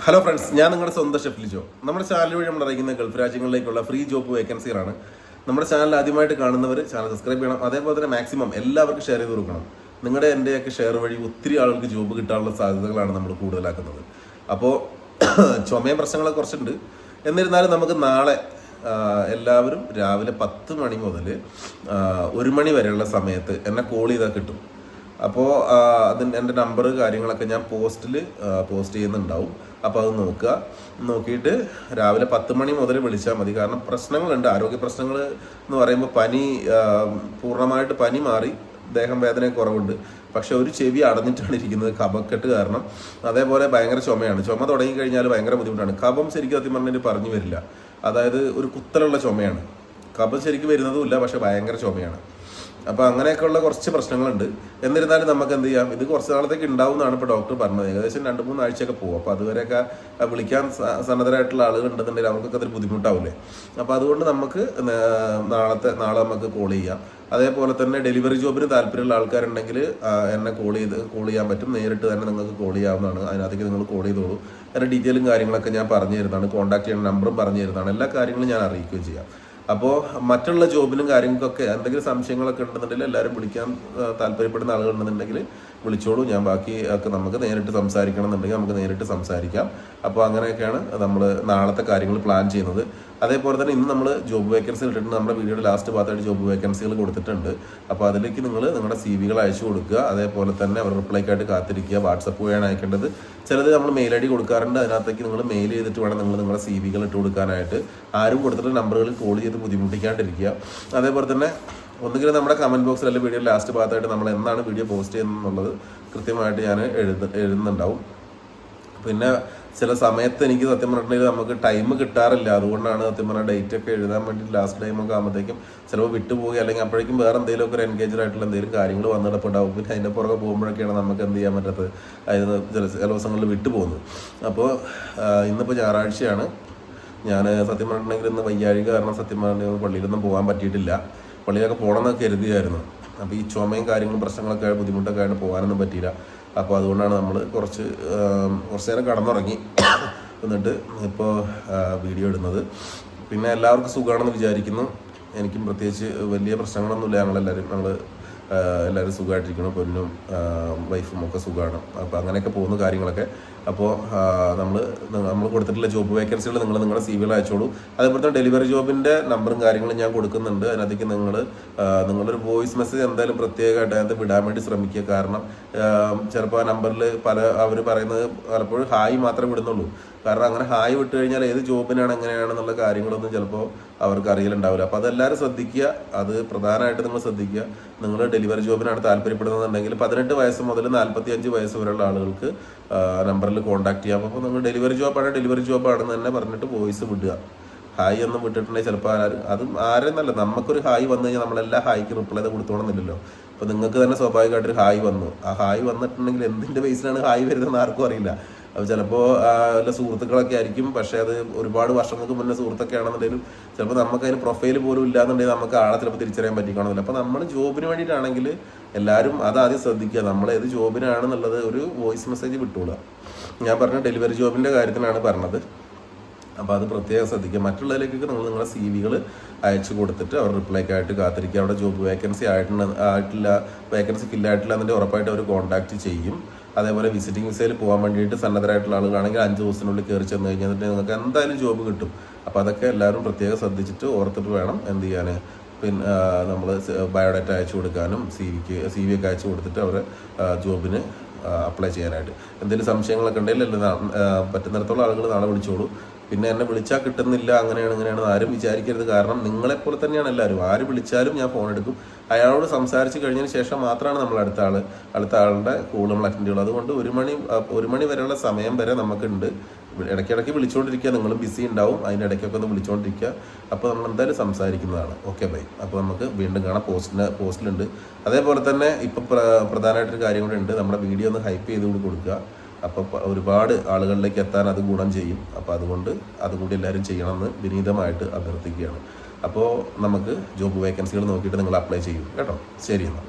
Hello friends, ഞാൻ നിങ്ങളുടെ സ്വന്തം ഷെഫ് ലിജോ. നമ്മുടെ ചാനൽ വഴി നമ്മൾ അറിയിക്കുന്ന ഗൾഫ് രാജ്യങ്ങളിലേക്കുള്ള ഫ്രീ ജോബ് വേക്കൻസികളാണ്. നമ്മുടെ ചാനൽ ആദ്യമായിട്ട് കാണുന്നവർ ചാനൽ സബ്സ്ക്രൈബ് ചെയ്യണം. അതേപോലെ തന്നെ മാക്സിമം എല്ലാവർക്കും ഷെയർ ചെയ്ത് കൊടുക്കണം. നിങ്ങളുടെ എൻ്റെയൊക്കെ ഷെയർ വഴി ഒത്തിരി ആൾക്ക് ജോബ് കിട്ടാനുള്ള സാധ്യതകളാണ് നമ്മൾ കൂടുതലാക്കുന്നത്. അപ്പോൾ ചുമയും പ്രശ്നങ്ങളൊക്കെ കുറച്ചുണ്ട്. എന്നിരുന്നാലും നമുക്ക് നാളെ എല്ലാവരും രാവിലെ 10 മണി മുതൽ 1 മണി വരെയുള്ള സമയത്ത് എന്നെ കോൾ ചെയ്താൽ കിട്ടും. അപ്പോൾ എൻ്റെ നമ്പർ കാര്യങ്ങളൊക്കെ ഞാൻ പോസ്റ്റ് ചെയ്യുന്നുണ്ടാവും. അപ്പോൾ അത് നോക്കിയിട്ട് രാവിലെ 10 മണി മുതൽ വിളിച്ചാൽ മതി. കാരണം പ്രശ്നങ്ങളുണ്ട്, ആരോഗ്യ പ്രശ്നങ്ങൾ എന്ന് പറയുമ്പോൾ പൂർണ്ണമായിട്ട് പനി മാറി, ദേഹം വേദന കുറവുണ്ട്. പക്ഷെ ഒരു ചെവി അടഞ്ഞിട്ടാണ് ഇരിക്കുന്നത്, കഫക്കെട്ട് കാരണം. അതേപോലെ ഭയങ്കര ചുമയാണ്. ചുമ തുടങ്ങിക്കഴിഞ്ഞാൽ ഭയങ്കര ബുദ്ധിമുട്ടാണ്. കഫം ശരിക്കും സത്യം പറഞ്ഞിട്ട് പറഞ്ഞു വരില്ല. അതായത് ഒരു കുത്തലുള്ള ചുമയാണ്. കഫം ശരിക്കും വരുന്നതുമില്ല, പക്ഷെ ഭയങ്കര ചുമയാണ്. അപ്പോൾ അങ്ങനെയൊക്കെയുള്ള കുറച്ച് പ്രശ്നങ്ങളുണ്ട്. എന്നിരുന്നാലും നമുക്ക് എന്ത് ചെയ്യാം, ഇത് കുറച്ച് നാളത്തേക്ക് ഉണ്ടാവും എന്നാണ് ഇപ്പോൾ ഡോക്ടർ പറഞ്ഞത്. ഏകദേശം 2-3 ആഴ്ചയൊക്കെ പോകും. അപ്പോൾ അതുവരെയൊക്കെ വിളിക്കാൻ സന്നദ്ധരായിട്ടുള്ള ആളുകൾ ഉണ്ടെന്നുണ്ടെങ്കിൽ അവർക്കൊക്കെ അതൊരു ബുദ്ധിമുട്ടാവില്ലേ. അപ്പോൾ അതുകൊണ്ട് നമുക്ക് നാളെ നമുക്ക് കോൾ ചെയ്യാം. അതേപോലെ തന്നെ ഡെലിവറി ജോബിന് താല്പര്യമുള്ള ആൾക്കാരുണ്ടെങ്കിൽ എന്നെ കോൾ ചെയ്യാൻ പറ്റും. നേരിട്ട് തന്നെ നിങ്ങൾക്ക് കോൾ ചെയ്യാവുന്നതാണ്. അതിനകത്തേക്ക് നിങ്ങൾ കോൾ ചെയ്തോളൂ. അതിൻ്റെ ഡീറ്റെയിലും കാര്യങ്ങളൊക്കെ ഞാൻ പറഞ്ഞു തരുന്നതാണ്. കോൺടാക്ട് ചെയ്യുന്ന നമ്പറും പറഞ്ഞു തരുന്നതാണ്. എല്ലാ കാര്യങ്ങളും ഞാൻ അറിയിക്കുകയും ചെയ്യാം. അപ്പോൾ മറ്റുള്ള ജോബിനും കാര്യങ്ങൾക്കൊക്കെ എന്തെങ്കിലും സംശയങ്ങളൊക്കെ ഉണ്ടെന്നുണ്ടെങ്കിൽ എല്ലാവരും വിളിക്കാൻ താല്പര്യപ്പെടുന്ന ആളുകളുണ്ടെന്നുണ്ടെങ്കിൽ വിളിച്ചോളൂ. ഞാൻ ബാക്കി ഒക്കെ നമുക്ക് നേരിട്ട് സംസാരിക്കണം എന്നുണ്ടെങ്കിൽ നമുക്ക് നേരിട്ട് സംസാരിക്കാം. അപ്പോൾ അങ്ങനെയൊക്കെയാണ് നമ്മൾ നാളത്തെ കാര്യങ്ങൾ പ്ലാൻ ചെയ്യുന്നത്. അതേപോലെ തന്നെ ഇന്ന് നമ്മൾ ജോബ് വേക്കൻസികൾ ഇട്ടിട്ടുണ്ട്. നമ്മുടെ വീഡിയോയുടെ ലാസ്റ്റ് ഭാഗത്തായിട്ട് ജോബ് വേക്കൻസികൾ കൊടുത്തിട്ടുണ്ട്. അപ്പോൾ അതിലേക്ക് നിങ്ങൾ നിങ്ങളുടെ CV അയച്ചു കൊടുക്കുക. അതേപോലെ തന്നെ അവർ റിപ്ലൈക്കായിട്ട് കാത്തിരിക്കുക. വാട്സപ്പ് വഴിയാണ് അയക്കേണ്ടത്. ചിലത് നമ്മൾ മെയിൽ ID കൊടുക്കാറുണ്ട്. അതിനകത്തേക്ക് നിങ്ങൾ മെയിൽ ചെയ്തിട്ട് വേണം നിങ്ങൾ നിങ്ങളുടെ CV ഇട്ട് കൊടുക്കാനായിട്ട്. ആരും കൊടുത്തിട്ട് നമ്പറുകളിൽ കോൾ ചെയ്ത് ബുദ്ധിമുട്ടിക്കാണ്ടിരിക്കുക. അതേപോലെ തന്നെ ഒന്നുകിലും നമ്മുടെ കമൻറ്റ് ബോക്സിൽ അല്ലെങ്കിൽ വീഡിയോ ലാസ്റ്റ് ഭാഗത്തായിട്ട് നമ്മൾ എന്നാണ് വീഡിയോ പോസ്റ്റ് ചെയ്യുന്നത് കൃത്യമായിട്ട് ഞാൻ എഴുതുന്നുണ്ടാവും. പിന്നെ ചില സമയത്ത് എനിക്ക് സത്യം പറഞ്ഞിട്ടുണ്ടെങ്കിൽ നമുക്ക് ടൈം കിട്ടാറില്ല. അതുകൊണ്ടാണ് സത്യം പറഞ്ഞാൽ ഡേറ്റ് ഒക്കെ എഴുതാൻ വേണ്ടി ലാസ്റ്റ് ടൈമൊക്കെ ആകുമ്പോഴത്തേക്കും ചിലപ്പോൾ വിട്ടുപോയി, അല്ലെങ്കിൽ അപ്പോഴേക്കും വേറെ എന്തെങ്കിലുമൊക്കെ ഒരു എൻഗേജഡ് ആയിട്ടുള്ള എന്തെങ്കിലും കാര്യങ്ങൾ വന്നിടപ്പുണ്ടാവും. പിന്നെ അതിൻ്റെ പുറകെ പോകുമ്പോഴൊക്കെയാണ് നമുക്ക് എന്ത് ചെയ്യാൻ പറ്റാത്തത്, അതായത് ചില ദിവസങ്ങളിൽ വിട്ടുപോകുന്നത്. അപ്പോൾ ഇന്നിപ്പോൾ ഞായറാഴ്ചയാണ്. ഞാൻ സത്യം പറഞ്ഞിട്ടുണ്ടെങ്കിൽ ഇന്ന് വയ്യാഴിക കാരണം സത്യം പറഞ്ഞിട്ടുണ്ടെങ്കിൽ പള്ളിയിലൊന്നും പോകാൻ പറ്റിയിട്ടില്ല. പള്ളിയിലൊക്കെ പോകണമെന്നൊക്കെ കരുതിയായിരുന്നു. അപ്പോൾ ഈ ചുമയും കാര്യങ്ങളും പ്രശ്നങ്ങളൊക്കെ ബുദ്ധിമുട്ടൊക്കെ ആയിട്ട് പോകാനൊന്നും പറ്റിയില്ല. അപ്പോൾ അതുകൊണ്ടാണ് നമ്മൾ കുറച്ച് നേരം കടന്നുറങ്ങി എന്നിട്ട് ഇപ്പോൾ വീഡിയോ ഇടുന്നത്. പിന്നെ എല്ലാവർക്കും സുഖമാണെന്ന് വിചാരിക്കുന്നു. എനിക്കും പ്രത്യേകിച്ച് വലിയ പ്രശ്നങ്ങളൊന്നുമില്ല. എല്ലാവരും സുഖമായിട്ടിരിക്കണം. പൊന്നും വൈഫും ഒക്കെ സുഖമാണ്. അപ്പോൾ അങ്ങനെയൊക്കെ പോകുന്ന കാര്യങ്ങളൊക്കെ. അപ്പോൾ നമ്മൾ കൊടുത്തിട്ടുള്ള ജോബ് വേക്കൻസികൾ നിങ്ങളുടെ CV അയച്ചോളൂ. അതേപോലെ തന്നെ ഡെലിവറി ജോബിൻ്റെ നമ്പറും കാര്യങ്ങളും ഞാൻ കൊടുക്കുന്നുണ്ട്. അതിനകത്തേക്ക് നിങ്ങളൊരു വോയിസ് മെസ്സേജ് എന്തായാലും പ്രത്യേകമായിട്ട് അതിനകത്ത് വിടാൻ വേണ്ടി ശ്രമിക്കുക. കാരണം ചിലപ്പോൾ ആ നമ്പറിൽ അവർ പറയുന്നത് പലപ്പോഴും ഹായ് മാത്രമേ വിടുന്നുള്ളൂ. കാരണം അങ്ങനെ ഹായ് വിട്ട് കഴിഞ്ഞാൽ ഏത് ജോബിനാണ് എങ്ങനെയാണെന്നുള്ള കാര്യങ്ങളൊന്നും ചിലപ്പോൾ അവർക്ക് അറിയലുണ്ടാവില്ല. അപ്പോൾ അതെല്ലാവരും ശ്രദ്ധിക്കുക. അത് പ്രധാനമായിട്ട് നിങ്ങൾ ശ്രദ്ധിക്കുക. നിങ്ങൾ ഡെലിവറി ജോബിനാണ് താല്പര്യപ്പെടുന്നതെന്നുണ്ടെങ്കിൽ 18 വയസ്സ് മുതൽ 45 വയസ്സ് വരെയുള്ള ആളുകൾക്ക് നമ്പറിൽ കോൺടാക്ട് ചെയ്യാം. അപ്പോൾ നിങ്ങൾ ഡെലിവറി ജോബാണെന്ന് തന്നെ പറഞ്ഞിട്ട് വോയിസ് വിടുക. ഹായ് ഒന്നും വിട്ടിട്ടുണ്ടെങ്കിൽ ചിലപ്പോൾ അതും ആരെന്നല്ല, നമുക്കൊരു ഹായ് വന്നു കഴിഞ്ഞാൽ നമ്മളെല്ലാ ഹായ്ക്ക് റിപ്ലൈ കൊടുത്തോണമെന്നില്ലല്ലോ. അപ്പോൾ നിങ്ങൾക്ക് തന്നെ സ്വാഭാവികമായിട്ടൊരു ഹായ് വന്നു. ആ ഹായ് വന്നിട്ടുണ്ടെങ്കിൽ എന്തിൻ്റെ ബേസിലാണ് ഹായ് വരുന്നതെന്ന് ആർക്കും അറിയില്ല. അപ്പോൾ ചിലപ്പോൾ വല്ല സുഹൃത്തുക്കളൊക്കെ ആയിരിക്കും. പക്ഷേ അത് ഒരുപാട് വർഷങ്ങൾക്ക് മുന്നേ സുഹൃത്തൊക്കെ ആണെന്നുണ്ടെങ്കിലും ചിലപ്പോൾ നമുക്ക് അതിന് പ്രൊഫൈൽ പോലും ഇല്ലാന്നുണ്ടെങ്കിൽ നമുക്ക് ആളെ ചിലപ്പോൾ തിരിച്ചറിയാൻ പറ്റിക്കണമെന്നില്ല. അപ്പോൾ നമ്മൾ ജോബിന് വേണ്ടിയിട്ടാണെങ്കിൽ എല്ലാവരും അതാദ്യം ശ്രദ്ധിക്കുക. നമ്മൾ ഏത് ജോബിനാണെന്നുള്ളത് ഒരു വോയിസ് മെസ്സേജ് വിട്ടുകൊള്ളുക. ഞാൻ പറഞ്ഞ ഡെലിവറി ജോബിൻ്റെ കാര്യത്തിനാണ് പറഞ്ഞത്. അപ്പോൾ അത് പ്രത്യേകം ശ്രദ്ധിക്കുക. മറ്റുള്ളതിലേക്കൊക്കെ നിങ്ങൾ നിങ്ങളുടെ CV അയച്ചു കൊടുത്തിട്ട് അവർ റിപ്ലൈക്കായിട്ട് കാത്തിരിക്കുക. അവിടെ ജോബ് വേക്കൻസി വേക്കൻസി ഫില്ലായിട്ടില്ല എന്നുണ്ടെങ്കിൽ ഉറപ്പായിട്ട് അവർ കോൺടാക്റ്റ് ചെയ്യും. അതേപോലെ വിസിറ്റിംഗ് വിസയിൽ പോകാൻ വേണ്ടിയിട്ട് സന്നദ്ധരായിട്ടുള്ള ആളുകളാണെങ്കിൽ 5 ദിവസത്തിനുള്ളിൽ കയറി ചെന്ന് കഴിഞ്ഞാൽ നിങ്ങൾക്ക് എന്തായാലും ജോബ് കിട്ടും. അപ്പോൾ അതൊക്കെ എല്ലാവരും പ്രത്യേകം ശ്രദ്ധിച്ചിട്ട് ഓർത്തിട്ട് വേണം എന്ത് ചെയ്യാൻ. പിന്നെ നമ്മൾ ബയോഡാറ്റ അയച്ചു കൊടുക്കാനും CV ഒക്കെ അയച്ചു കൊടുത്തിട്ട് അവർ ജോബിന് അപ്ലൈ ചെയ്യാനായിട്ട്. എന്തെങ്കിലും സംശയങ്ങളൊക്കെ ഉണ്ടെങ്കിൽ പറ്റുന്നിടത്തോളം ആളുകൾ നാളെ വിളിച്ചോളൂ. പിന്നെ എന്നെ വിളിച്ചാൽ കിട്ടുന്നില്ല, അങ്ങനെയാണ് ആരും വിചാരിക്കരുത്. കാരണം നിങ്ങളെപ്പോലെ തന്നെയാണ് എല്ലാവരും. ആര് വിളിച്ചാലും ഞാൻ ഫോൺ എടുക്കും. അയാളോട് സംസാരിച്ച് കഴിഞ്ഞതിന് ശേഷം മാത്രമാണ് നമ്മൾ അടുത്ത ആളുടെ കോൾ നമ്മൾ അറ്റൻഡ് ചെയ്യുള്ളൂ. അതുകൊണ്ട് 1 മണി വരെയുള്ള സമയം വരെ നമുക്കുണ്ട്. ഇടയ്ക്കിടയ്ക്ക് വിളിച്ചുകൊണ്ടിരിക്കുക. നിങ്ങളും ബിസി ഉണ്ടാവും. അതിൻ്റെ ഇടയ്ക്കൊക്കെ ഒന്ന് വിളിച്ചുകൊണ്ടിരിക്കുക. അപ്പോൾ നമ്മൾ എന്തായാലും സംസാരിക്കുന്നതാണ്. Okay bye. അപ്പോൾ നമുക്ക് വീണ്ടും കാണാം. പോസ്റ്റിലുണ്ട്. അതേപോലെ തന്നെ ഇപ്പം പ്രധാനമായിട്ടൊരു കാര്യം കൂടെ ഉണ്ട്. നമ്മുടെ വീഡിയോ ഒന്ന് ഹൈപ്പ് ചെയ്ത് കൊടുക്കുക. അപ്പോൾ ഒരുപാട് ആളുകളിലേക്ക് എത്താൻ അത് ഗുണം ചെയ്യും. അപ്പോൾ അതുകൊണ്ട് അതുകൂടി എല്ലാവരും ചെയ്യണമെന്ന് വിനീതമായിട്ട് അഭ്യർത്ഥിക്കുകയാണ്. അപ്പോൾ നമുക്ക് ജോബ് വേക്കൻസികൾ നോക്കിയിട്ട് നിങ്ങൾ അപ്ലൈ ചെയ്യും കേട്ടോ. ശരി എന്നാൽ.